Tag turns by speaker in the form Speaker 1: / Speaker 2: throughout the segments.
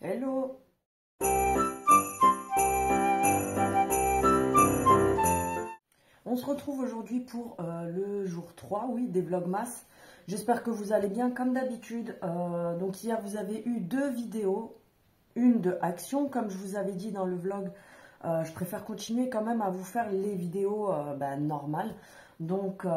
Speaker 1: Hello! On se retrouve aujourd'hui pour le jour 3, oui, des Vlogmas. J'espère que vous allez bien comme d'habitude. Donc hier, vous avez eu 2 vidéos, une de action. Comme je vous avais dit dans le vlog, je préfère continuer quand même à vous faire les vidéos normales. Donc,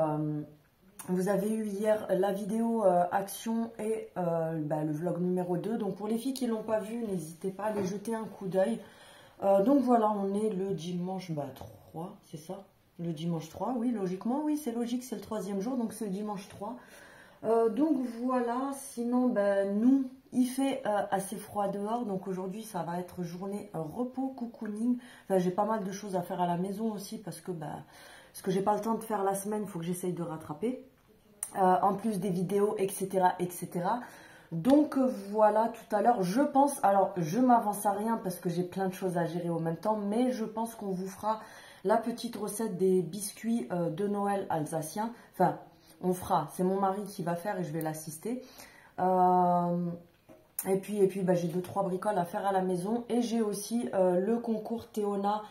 Speaker 1: vous avez eu hier la vidéo action et le vlog numéro 2. Donc pour les filles qui ne l'ont pas vu, n'hésitez pas à aller jeter un coup d'œil. Donc voilà, on est le dimanche 3, c'est ça? Le dimanche 3, oui, logiquement, oui, c'est logique, c'est le 3e jour, donc c'est le dimanche 3. Donc voilà, sinon, nous, il fait assez froid dehors, donc aujourd'hui, ça va être journée repos, cocooning. Enfin, j'ai pas mal de choses à faire à la maison aussi, parce que j'ai pas le temps de faire la semaine, il faut que j'essaye de rattraper. En plus des vidéos, etc., etc. Donc voilà, tout à l'heure, je pense, alors je m'avance à rien parce que j'ai plein de choses à gérer en même temps, mais je pense qu'on vous fera la petite recette des biscuits de Noël alsaciens. Enfin, on fera, c'est mon mari qui va faire et je vais l'assister. Et puis j'ai 2-3 bricoles à faire à la maison et j'ai aussi le concours Théona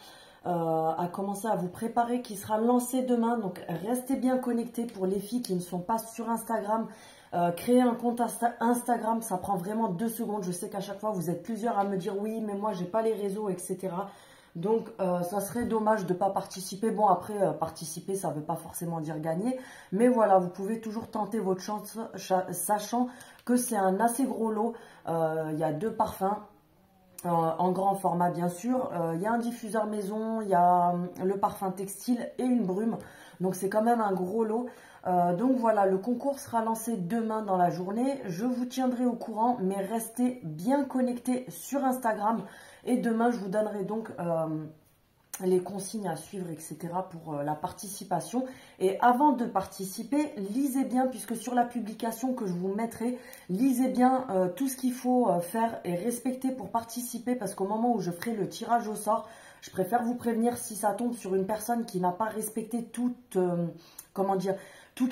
Speaker 1: à commencer à vous préparer qui sera lancé demain. Donc restez bien connectés pour les filles qui ne sont pas sur Instagram. Créer un compte Instagram, ça prend vraiment 2 secondes. Je sais qu'à chaque fois, vous êtes plusieurs à me dire oui, mais moi, j'ai pas les réseaux, etc. Donc, ça serait dommage de ne pas participer. Bon, après, participer, ça ne veut pas forcément dire gagner. Mais voilà, vous pouvez toujours tenter votre chance, sachant que c'est un assez gros lot. Il y a 2 parfums. En grand format bien sûr, il y a un diffuseur maison, il y a le parfum textile et une brume, donc c'est quand même un gros lot. Donc voilà, le concours sera lancé demain dans la journée, je vous tiendrai au courant, mais restez bien connectés sur Instagram et demain je vous donnerai donc les consignes à suivre, etc. pour la participation. Et avant de participer, lisez bien, puisque sur la publication que je vous mettrai, lisez bien tout ce qu'il faut faire et respecter pour participer, parce qu'au moment où je ferai le tirage au sort, je préfère vous prévenir si ça tombe sur une personne qui n'a pas respecté toutes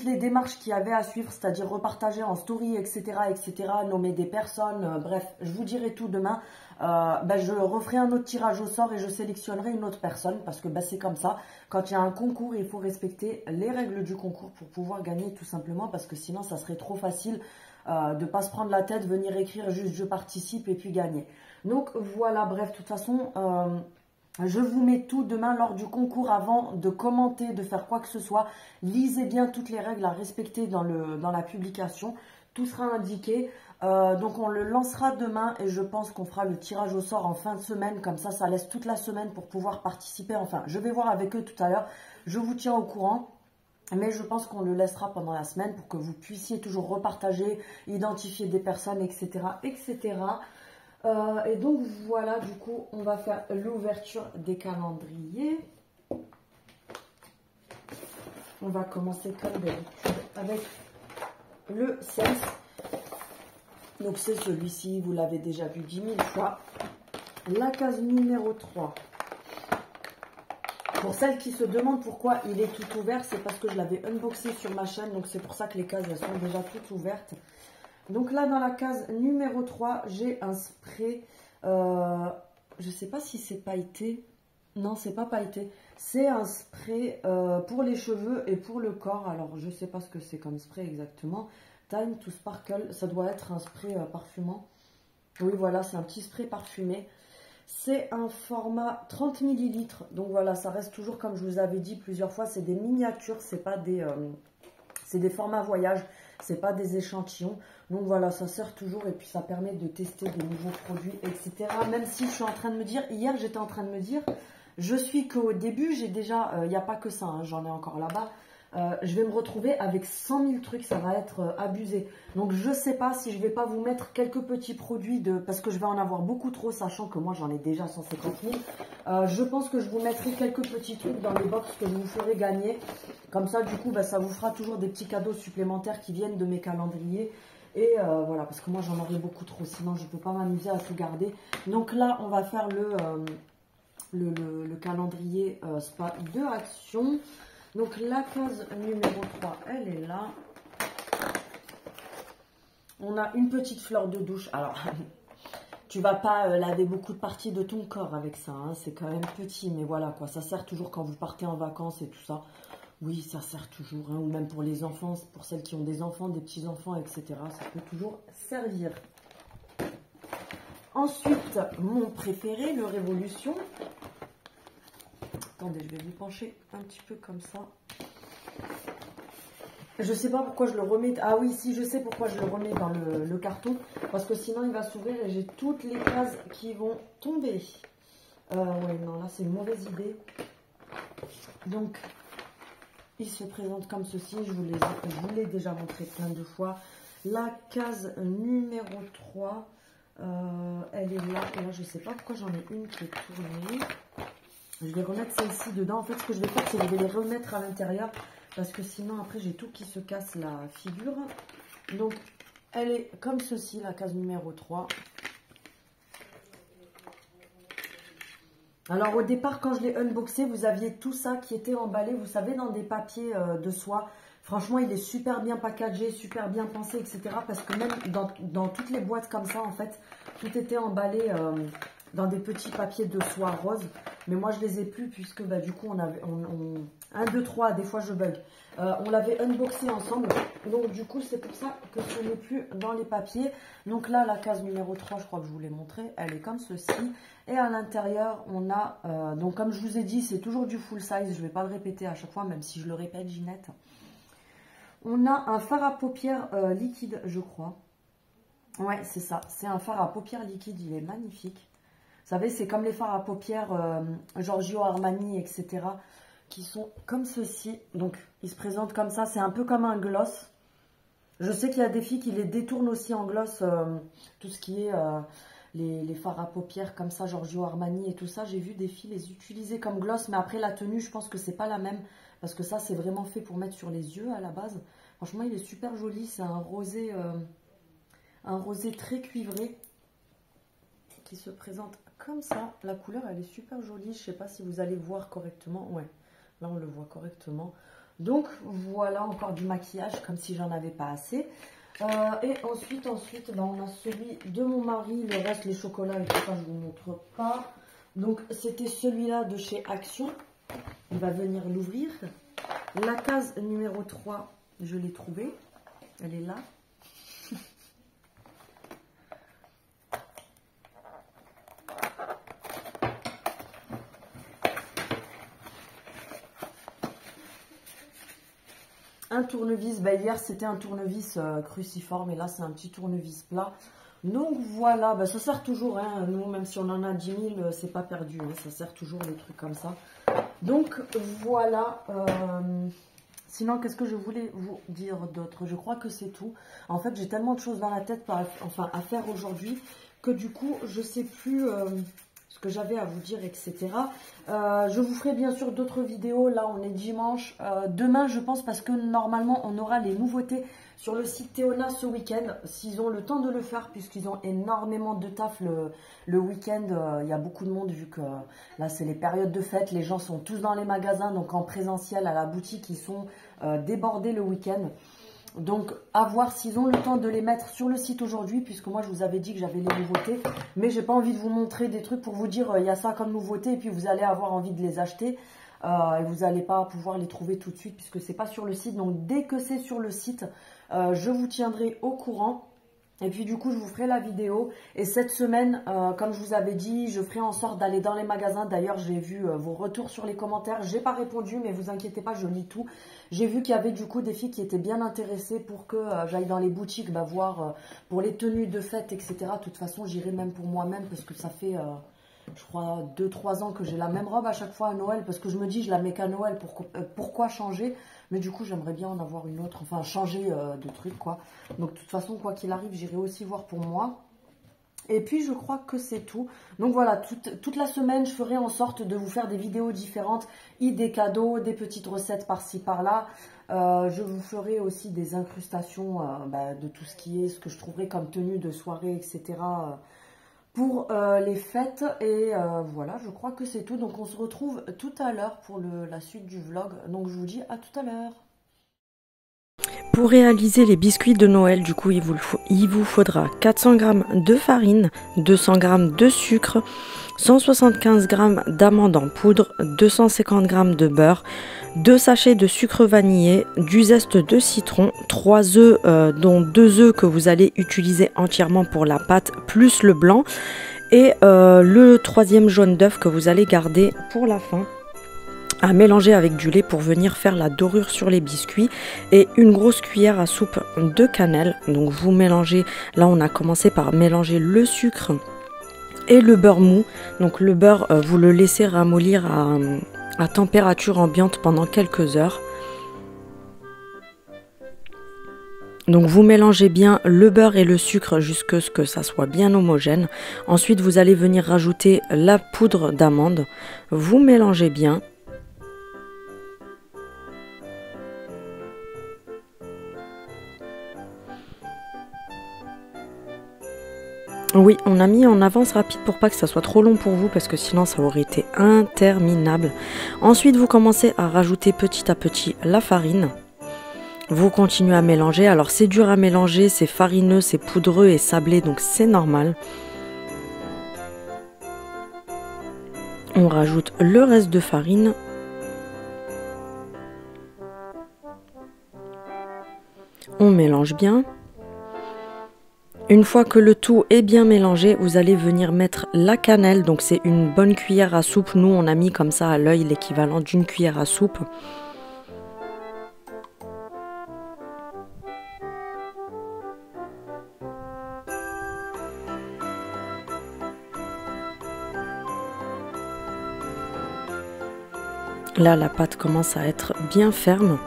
Speaker 1: les démarches qu'il y avait à suivre, c'est-à-dire repartager en story, etc., etc., nommer des personnes, bref, je vous dirai tout demain. Je referai un autre tirage au sort et je sélectionnerai une autre personne parce que c'est comme ça. Quand il y a un concours, il faut respecter les règles du concours pour pouvoir gagner tout simplement, parce que sinon, ça serait trop facile de ne pas se prendre la tête, venir écrire juste « je participe » et puis gagner. Donc voilà, bref, de toute façon... je vous mets tout demain lors du concours avant de commenter, de faire quoi que ce soit. Lisez bien toutes les règles à respecter dans la publication. Tout sera indiqué. Donc on le lancera demain et je pense qu'on fera le tirage au sort en fin de semaine. Comme ça laisse toute la semaine pour pouvoir participer. Enfin, je vais voir avec eux tout à l'heure. Je vous tiens au courant. Mais je pense qu'on le laissera pendant la semaine pour que vous puissiez toujours repartager, identifier des personnes, etc., etc. Et donc voilà, du coup, on va faire l'ouverture des calendriers. On va commencer comme d'habitude avec le 16. Donc c'est celui-ci, vous l'avez déjà vu 10 000 fois. La case numéro 3. Pour celles qui se demandent pourquoi il est tout ouvert, c'est parce que je l'avais unboxé sur ma chaîne. Donc c'est pour ça que les cases elles sont déjà toutes ouvertes. Donc là, dans la case numéro 3, j'ai un spray. Je ne sais pas si c'est pailleté. Non, c'est pas pailleté. C'est un spray pour les cheveux et pour le corps. Alors, je ne sais pas ce que c'est comme spray exactement. Time to Sparkle. Ça doit être un spray parfumant. Oui, voilà, c'est un petit spray parfumé. C'est un format 30 ml. Donc voilà, ça reste toujours, comme je vous avais dit plusieurs fois, c'est des miniatures. C'est pas des... c'est des formats voyage, c'est pas des échantillons. Donc voilà, ça sert toujours et puis ça permet de tester de nouveaux produits, etc. Même si je suis en train de me dire, hier j'étais en train de me dire, je suis qu'au début, j'ai déjà, il n'y a pas que ça, hein, j'en ai encore là-bas. Je vais me retrouver avec 100 000 trucs, ça va être abusé. Donc je sais pas si je vais pas vous mettre quelques petits produits, parce que je vais en avoir beaucoup trop, sachant que moi j'en ai déjà 150 000. Je pense que je vous mettrai quelques petits trucs dans les box que je vous ferai gagner. Comme ça, du coup, ça vous fera toujours des petits cadeaux supplémentaires qui viennent de mes calendriers. Et voilà, parce que moi j'en aurai beaucoup trop, sinon je ne peux pas m'amuser à tout garder. Donc là, on va faire le calendrier spa de Action. Donc la case numéro 3, elle est là. On a une petite fleur de douche. Alors, tu vas pas laver beaucoup de parties de ton corps avec ça, hein. C'est quand même petit, mais voilà quoi, ça sert toujours quand vous partez en vacances et tout ça. Oui, ça sert toujours, hein, ou même pour les enfants, pour celles qui ont des enfants, des petits-enfants, etc. Ça peut toujours servir. Ensuite, mon préféré, le Révolution. Attendez, je vais vous pencher un petit peu comme ça. Je sais pas pourquoi je le remets. Ah oui, si, je sais pourquoi je le remets dans le carton. Parce que sinon, il va s'ouvrir et j'ai toutes les cases qui vont tomber. Ouais, non, là, c'est une mauvaise idée. Donc, il se présente comme ceci. Je vous l'ai déjà montré plein de fois. La case numéro 3, elle est là. Et là, je sais pas pourquoi j'en ai une qui est tournée. Je vais remettre celle-ci dedans. En fait, ce que je vais faire, c'est que je vais les remettre à l'intérieur. Parce que sinon, après, j'ai tout qui se casse la figure. Donc, elle est comme ceci, la case numéro 3. Alors, au départ, quand je l'ai unboxé, vous aviez tout ça qui était emballé, vous savez, dans des papiers de soie. Franchement, il est super bien packagé, super bien pensé, etc. Parce que même dans toutes les boîtes comme ça, en fait, tout était emballé dans des petits papiers de soie rose. Mais moi, je les ai plus puisque bah, du coup, on avait... 1, 2, 3, des fois je bug. On l'avait unboxé ensemble. Donc du coup, c'est pour ça que ce n'est plus dans les papiers. Donc là, la case numéro 3, je crois que je vous l'ai montré. Elle est comme ceci. Et à l'intérieur, on a... donc comme je vous ai dit, c'est toujours du full size. Je ne vais pas le répéter à chaque fois, même si je le répète, Ginette. On a un fard à paupières liquide, je crois. Ouais, c'est ça. C'est un fard à paupières liquide. Il est magnifique. Vous savez, c'est comme les fards à paupières Giorgio Armani, etc., qui sont comme ceci. Donc, ils se présentent comme ça. C'est un peu comme un gloss. Je sais qu'il y a des filles qui les détournent aussi en gloss. Tout ce qui est les fards à paupières comme ça, Giorgio Armani et tout ça. J'ai vu des filles les utiliser comme gloss. Mais après, la tenue, je pense que c'est pas la même. Parce que ça, c'est vraiment fait pour mettre sur les yeux à la base. Franchement, il est super joli. C'est un rosé très cuivré qui se présente comme ça. La couleur, elle est super jolie. Je sais pas si vous allez voir correctement. Ouais. Là, on le voit correctement. Donc, voilà encore du maquillage, comme si j'en avais pas assez. Et ensuite ben, on a celui de mon mari. Le reste, les chocolats et tout ça, je ne vous montre pas. Donc, c'était celui-là de chez Action. On va venir l'ouvrir. La case numéro 3, je l'ai trouvée. Elle est là. Un tournevis, bah hier c'était un tournevis cruciforme et là c'est un petit tournevis plat. Donc voilà, bah ça sert toujours, hein, nous même si on en a 10 000, c'est pas perdu, hein, ça sert toujours les trucs comme ça. Donc voilà, sinon qu'est-ce que je voulais vous dire d'autre? Je crois que c'est tout. En fait j'ai tellement de choses dans la tête à faire aujourd'hui que du coup je sais plus... ce que j'avais à vous dire, etc. Je vous ferai bien sûr d'autres vidéos. Là, on est dimanche. Demain, je pense, parce que normalement, on aura les nouveautés sur le site Théona ce week-end. S'ils ont le temps de le faire, puisqu'ils ont énormément de taf le week-end. Il y a beaucoup de monde, vu que là, c'est les périodes de fête. Les gens sont tous dans les magasins. Donc, en présentiel, à la boutique, ils sont débordés le week-end. Donc, à voir s'ils ont le temps de les mettre sur le site aujourd'hui, puisque moi, je vous avais dit que j'avais les nouveautés. Mais j'ai pas envie de vous montrer des trucs pour vous dire, il y a ça comme nouveauté, et puis vous allez avoir envie de les acheter. Et vous n'allez pas pouvoir les trouver tout de suite, puisque c'est pas sur le site. Donc, dès que c'est sur le site, je vous tiendrai au courant. Et puis du coup, je vous ferai la vidéo. Et cette semaine, comme je vous avais dit, je ferai en sorte d'aller dans les magasins. D'ailleurs, j'ai vu vos retours sur les commentaires. J'ai pas répondu, mais vous inquiétez pas, je lis tout. J'ai vu qu'il y avait du coup des filles qui étaient bien intéressées pour que j'aille dans les boutiques voir pour les tenues de fête, etc. De toute façon, j'irai même pour moi-même parce que ça fait... je crois 2-3 ans que j'ai la même robe à chaque fois à Noël, parce que je me dis je la mets qu'à Noël, pourquoi changer? Mais du coup j'aimerais bien en avoir une autre, enfin changer de truc quoi. Donc de toute façon quoi qu'il arrive j'irai aussi voir pour moi. Et puis je crois que c'est tout. Donc voilà, toute la semaine je ferai en sorte de vous faire des vidéos différentes, des cadeaux, des petites recettes par-ci par-là. Je vous ferai aussi des incrustations de tout ce qui est, ce que je trouverai comme tenue de soirée, etc. Pour les fêtes. Et voilà, je crois que c'est tout. Donc on se retrouve tout à l'heure pour la suite du vlog. Donc je vous dis à tout à l'heure. Pour réaliser les biscuits de Noël, du coup, il vous faudra 400 g de farine, 200 g de sucre, 175 g d'amandes en poudre, 250 g de beurre, 2 sachets de sucre vanillé, du zeste de citron, 3 œufs, dont 2 œufs que vous allez utiliser entièrement pour la pâte, plus le blanc, et le 3e jaune d'œuf que vous allez garder pour la fin, à mélanger avec du lait pour venir faire la dorure sur les biscuits, et une grosse cuillère à soupe de cannelle. Donc vous mélangez, là on a commencé par mélanger le sucre et le beurre mou. Donc le beurre, vous le laissez ramollir à température ambiante pendant quelques heures. Donc vous mélangez bien le beurre et le sucre jusqu'à ce que ça soit bien homogène. Ensuite vous allez venir rajouter la poudre d'amande. Vous mélangez bien. Oui, on a mis en avance rapide pour pas que ça soit trop long pour vous, parce que sinon ça aurait été interminable. Ensuite, vous commencez à rajouter petit à petit la farine. Vous continuez à mélanger. Alors c'est dur à mélanger, c'est farineux, c'est poudreux et sablé, donc c'est normal. On rajoute le reste de farine. On mélange bien. Une fois que le tout est bien mélangé, vous allez venir mettre la cannelle. Donc c'est une bonne cuillère à soupe. Nous, on a mis comme ça à l'œil l'équivalent d'une cuillère à soupe. Là, la pâte commence à être bien ferme.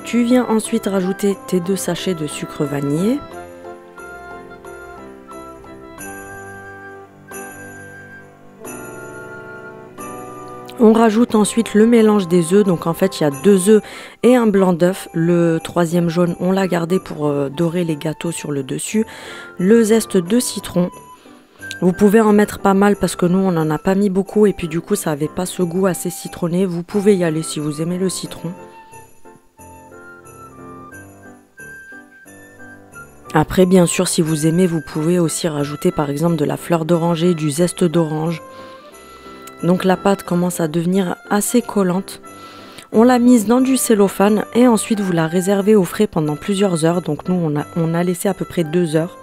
Speaker 1: Tu viens ensuite rajouter tes 2 sachets de sucre vanillé. On rajoute ensuite le mélange des œufs. Donc en fait, il y a 2 œufs et un blanc d'œuf. Le 3e jaune, on l'a gardé pour dorer les gâteaux sur le dessus. Le zeste de citron. Vous pouvez en mettre pas mal parce que nous, on n'en a pas mis beaucoup. Et puis du coup, ça n'avait pas ce goût assez citronné. Vous pouvez y aller si vous aimez le citron. Après, bien sûr, si vous aimez, vous pouvez aussi rajouter par exemple de la fleur d'oranger, du zeste d'orange. Donc la pâte commence à devenir assez collante. On l'a mise dans du cellophane et ensuite vous la réservez au frais pendant plusieurs heures. Donc nous, on a laissé à peu près 2 heures.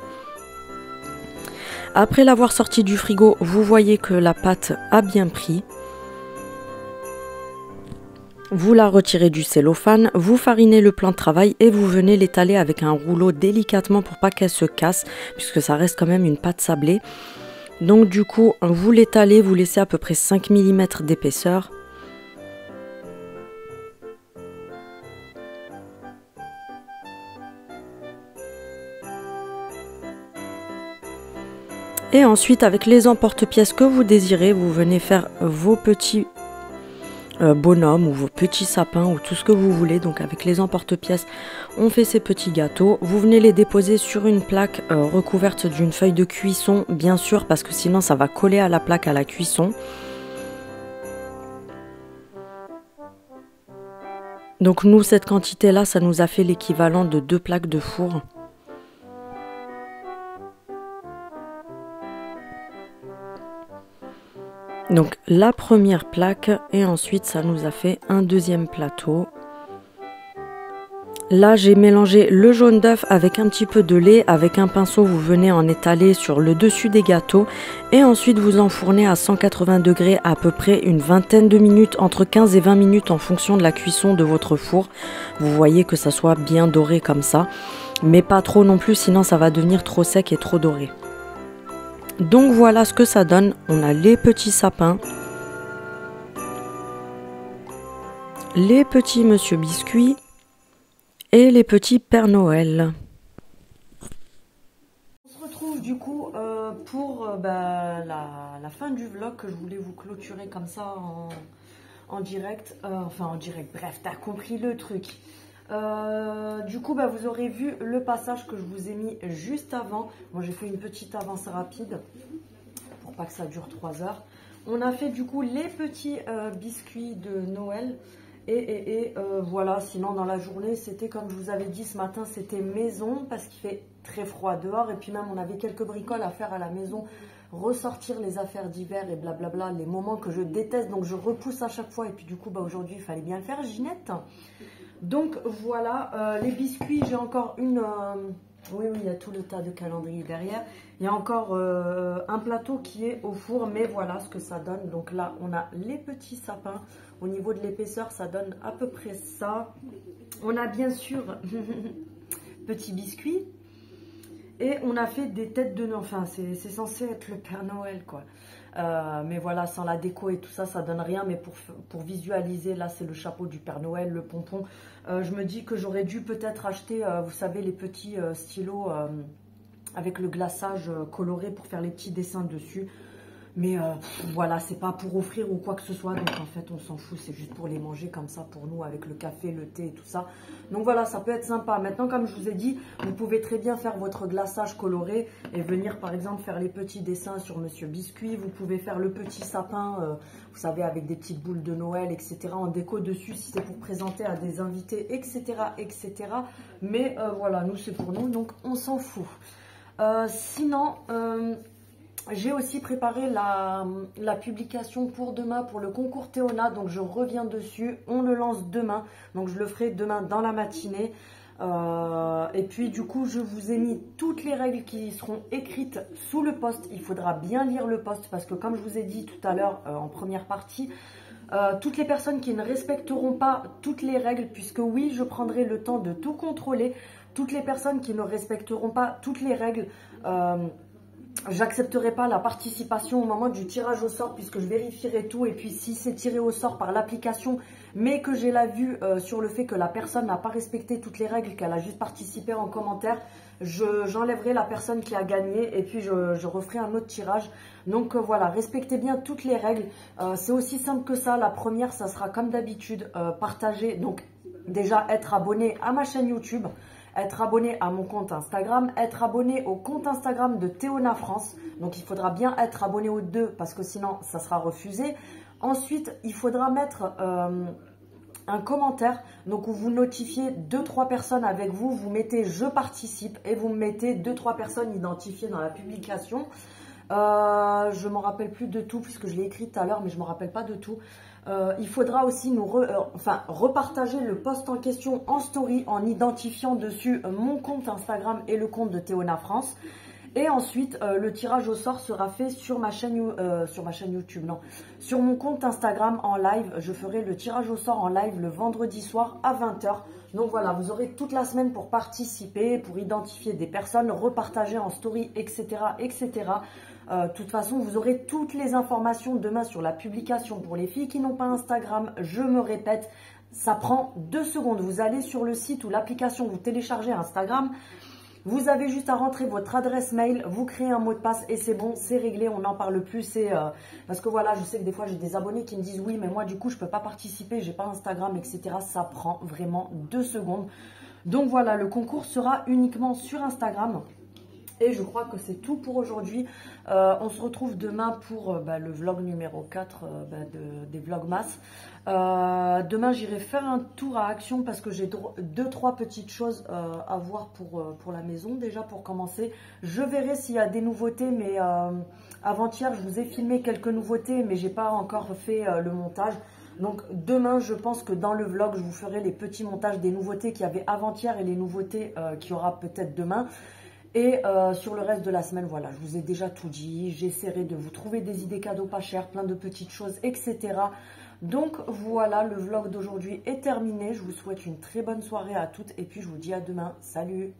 Speaker 1: Après l'avoir sortie du frigo, vous voyez que la pâte a bien pris. Vous la retirez du cellophane, vous farinez le plan de travail et vous venez l'étaler avec un rouleau délicatement pour pas qu'elle se casse, puisque ça reste quand même une pâte sablée. Donc du coup, vous l'étalez, vous laissez à peu près 5 mm d'épaisseur. Et ensuite, avec les emporte-pièces que vous désirez, vous venez faire vos petits bonhomme ou vos petits sapins ou tout ce que vous voulez. Donc avec les emporte-pièces, on fait ces petits gâteaux. Vous venez les déposer sur une plaque recouverte d'une feuille de cuisson, bien sûr, parce que sinon ça va coller à la plaque à la cuisson. Donc nous, cette quantité-là, ça nous a fait l'équivalent de 2 plaques de four. Donc la première plaque et ensuite ça nous a fait un 2e plateau. Là j'ai mélangé le jaune d'œuf avec un petit peu de lait. Avec un pinceau vous venez en étaler sur le dessus des gâteaux et ensuite vous enfournez à 180 degrés à peu près une vingtaine de minutes, entre 15 et 20 minutes en fonction de la cuisson de votre four. Vous voyez que ça soit bien doré comme ça, mais pas trop non plus, sinon ça va devenir trop sec et trop doré. Donc voilà ce que ça donne. On a les petits sapins, les petits Monsieur Biscuit et les petits Père Noël. On se retrouve du coup pour la fin du vlog que je voulais vous clôturer comme ça en direct. Enfin en direct, bref, t'as compris le truc. Du coup vous aurez vu le passage que je vous ai mis juste avant. Moi j'ai fait une petite avance rapide pour pas que ça dure 3 heures. On a fait du coup les petits biscuits de Noël Voilà, sinon dans la journée, c'était comme je vous avais dit ce matin, c'était maison parce qu'il fait très froid dehors. Et puis même, on avait quelques bricoles à faire à la maison, ressortir les affaires d'hiver et blablabla, les moments que je déteste. Donc je repousse à chaque fois. Et puis du coup, bah, aujourd'hui, il fallait bien le faire, Ginette. Donc voilà, les biscuits, j'ai encore une... oui, il y a tout le tas de calendrier derrière. Il y a encore un plateau qui est au four, mais voilà ce que ça donne. Donc là, on a les petits sapins. Au niveau de l'épaisseur, ça donne à peu près ça. On a bien sûr petits biscuits. Et on a fait des têtes de... Enfin, c'est censé être le Père Noël, quoi. Mais voilà, sans la déco et tout ça, ça donne rien. Mais pour visualiser, là, c'est le chapeau du Père Noël, le pompon. Je me dis que j'aurais dû peut-être acheter, vous savez, les petits stylos avec le glaçage coloré pour faire les petits dessins dessus. Mais voilà, c'est pas pour offrir ou quoi que ce soit. Donc en fait, on s'en fout. C'est juste pour les manger comme ça pour nous avec le café, le thé et tout ça. Donc voilà, ça peut être sympa. Maintenant, comme je vous ai dit, vous pouvez très bien faire votre glaçage coloré et venir par exemple faire les petits dessins sur Monsieur Biscuit. Vous pouvez faire le petit sapin, vous savez, avec des petites boules de Noël, etc. en déco dessus si c'est pour présenter à des invités, etc. etc. Mais voilà, nous c'est pour nous, donc on s'en fout. Sinon... j'ai aussi préparé la publication pour demain, pour le concours Théona. Donc, je reviens dessus. On le lance demain. Donc, je le ferai demain dans la matinée. Et puis, du coup, je vous ai mis toutes les règles qui seront écrites sous le post. Il faudra bien lire le post parce que, comme je vous ai dit tout à l'heure en première partie, toutes les personnes qui ne respecteront pas toutes les règles, puisque oui, je prendrai le temps de tout contrôler. Toutes les personnes qui ne respecteront pas toutes les règles... j'accepterai pas la participation au moment du tirage au sort puisque je vérifierai tout. Et puis si c'est tiré au sort par l'application mais que j'ai la vue sur le fait que la personne n'a pas respecté toutes les règles, qu'elle a juste participé en commentaire, j'enlèverai la personne qui a gagné et puis je referai un autre tirage. Donc voilà, respectez bien toutes les règles. C'est aussi simple que ça. La première, ça sera comme d'habitude, partager. Donc déjà être abonné à ma chaîne YouTube, être abonné à mon compte Instagram, être abonné au compte Instagram de Théona France. Donc, il faudra bien être abonné aux deux parce que sinon, ça sera refusé. Ensuite, il faudra mettre un commentaire. Donc, où vous notifiez 2-3 personnes avec vous. Vous mettez « Je participe » et vous mettez 2-3 personnes identifiées dans la publication. Je ne m'en rappelle plus de tout puisque je l'ai écrit tout à l'heure, mais je ne me rappelle pas de tout. Il faudra aussi nous repartager le post en question en story en identifiant dessus mon compte Instagram et le compte de Théona France. Et ensuite, le tirage au sort sera fait sur ma chaîne YouTube, non, sur mon compte Instagram en live. Je ferai le tirage au sort en live le vendredi soir à 20 h. Donc voilà, vous aurez toute la semaine pour participer, pour identifier des personnes, repartager en story, etc. etc. De toute façon, vous aurez toutes les informations demain sur la publication. Pour les filles qui n'ont pas Instagram, je me répète, ça prend 2 secondes. Vous allez sur le site ou l'application, vous téléchargez Instagram. Vous avez juste à rentrer votre adresse mail, vous créez un mot de passe et c'est bon, c'est réglé, on n'en parle plus. Parce que voilà, je sais que des fois j'ai des abonnés qui me disent oui, mais moi du coup je ne peux pas participer, j'ai pas Instagram, etc. Ça prend vraiment 2 secondes. Donc voilà, le concours sera uniquement sur Instagram. Et je crois que c'est tout pour aujourd'hui. On se retrouve demain pour le vlog numéro 4 des Vlogmas. Demain, j'irai faire un tour à Action parce que j'ai 2-3 petites choses à voir pour la maison. Déjà, pour commencer, je verrai s'il y a des nouveautés. Mais avant-hier, je vous ai filmé quelques nouveautés, mais j'ai pas encore fait le montage. Donc demain, je pense que dans le vlog, je vous ferai les petits montages des nouveautés qu'il y avait avant-hier et les nouveautés qu'il y aura peut-être demain. Et sur le reste de la semaine, voilà, je vous ai déjà tout dit. J'essaierai de vous trouver des idées cadeaux pas chères, plein de petites choses, etc. Donc voilà, le vlog d'aujourd'hui est terminé. Je vous souhaite une très bonne soirée à toutes et puis je vous dis à demain. Salut!